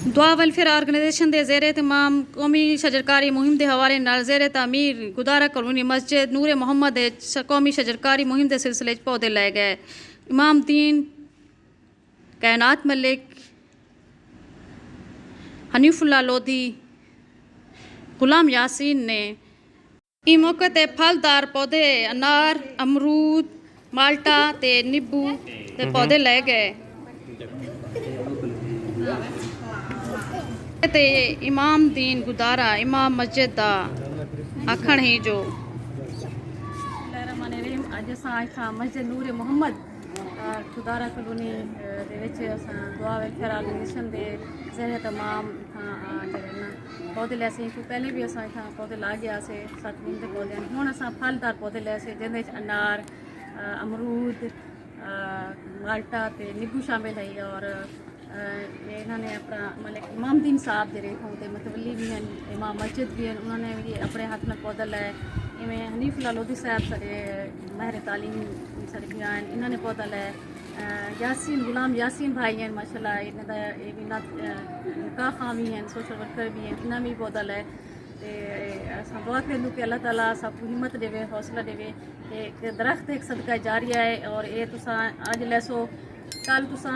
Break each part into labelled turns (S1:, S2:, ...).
S1: दुआ welfare organisation के ज़ेरे तमाम कौमी शजरकारी मुहिम के हवाले नाल ज़ेरे तामीर गुदारा कॉलोनी मस्जिद नूर मोहम्मद कौमी शजरकारी मुहिम के सिलसिले पौधे लाए गए। इमाम दीन कायनात मलिक हनीफुल्ला लोधी गुलाम यासीन ने इस मौके ते फलदार पौधे अनार अमरूद माल्टा ते नींबू के पौधे लाए गए ते इमाम दीन गुदारा इमाम मस्जिद दा आखण ही जो अज असां मस्जिद नूर मोहम्मद गुदारा कॉलोनी दुआ वेलफेयर ऑर्गेनाइजेशन के ज़रिए तमाम पौधे लैसे क्योंकि पहले भी अस इतना पौधे ला गया से 7 नीम के पौधे हूँ अस फलदार पौधे लैसे जिंदे अनार अमरूद माल्टा ते नींबू शामिल है और इन्होंने अपना मतलब इमाम दीन साहब जे होते मतवली भी हैं इमाम मस्जिद भी हैं उन्होंने भी अपने हाथ में पौधा लाया इवें हनीफुल्ला लोधी साहब सारे महर तालीम सारे भी आए इन्होंने पौधा लाया यासीन गुलाम यासीन भाई हैं माशाल्लाह इन्होंने निकाह खां भी हैं सोशल वर्कर भी हैं इन्होंने भी पौधा लाया तो दुआ करूँ कि अल्लाह ताला सबको हिम्मत देवे हौसला देवे कि दरख्त एक सदका जारिया है और ये तुसा अज लैसो कल तुसा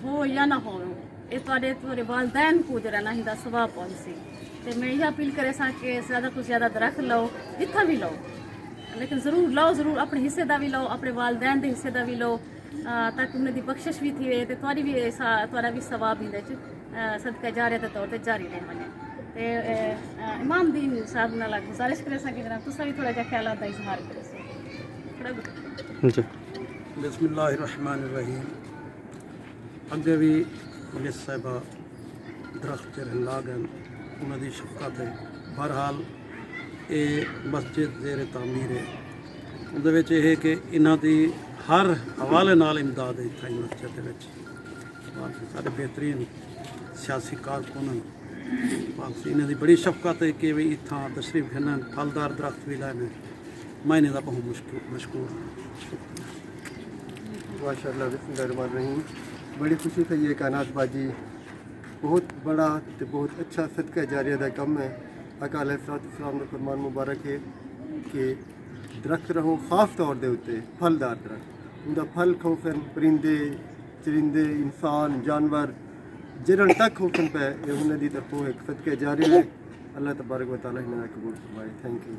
S1: हो या ना हो ये थोड़े वालदैन को जो ना हिंदा सवाब पहुँची तो मैं यह अपील करे सा कि ज़्यादा तो ज़्यादा दरख्त लो जितना भी लो लेकिन ज़रूर लो ज़रूर अपने हिस्से का भी लो अपने वालदैन के हिस्से का भी लो ताकि उन्हें बख्शिश भी थी तो थोड़ी भी थोड़ा भी सवाब इन सदका जारिया के तौर पर जारी रह वने तो इमाम दीन साहब नाल गुजारिश करे सा कि जनाब तुसा भी थोड़ा जा ख्याल का इजहार करे
S2: बिस्मिल्लाहिर्रहमानिर्रहीम अगे भी पुलिस साहिबा दरख्त ला गए उन्होंने शफकत है बहरहाल ये मस्जिद जेर तामीर है उहदे यह कि इन्हों की हर हवाले नाल इमदाद है इतना मस्जिद सारे बेहतरीन सियासी कारकुन इन्हों की बड़ी शफकत है कि भी इतना तशरीफ खनन फलदार दरख्त भी लाए मैं इन्हें का बहुत मशकूर
S3: माशाअल्लाह बिस्मिल्लाहिर्रहमानिर्रहीम। बड़ी खुशी थी ये कायनात बाजी बहुत बड़ा तो बहुत अच्छा सदका जारिया का कम है। आका अलैहिस्सलाम ने फरमान मुबारक है कि दरख्त रहो खास तौर के उत्ते फलदार दरख्त उनका फल खौफन परिंदे चरिंदे इंसान जानवर जिरन तक खौफन पे उन्हें दी तरफों एक सदका जारिया है। अल्लाह तबारक व तआला इन्हें कबूल फरमाए। Thank you.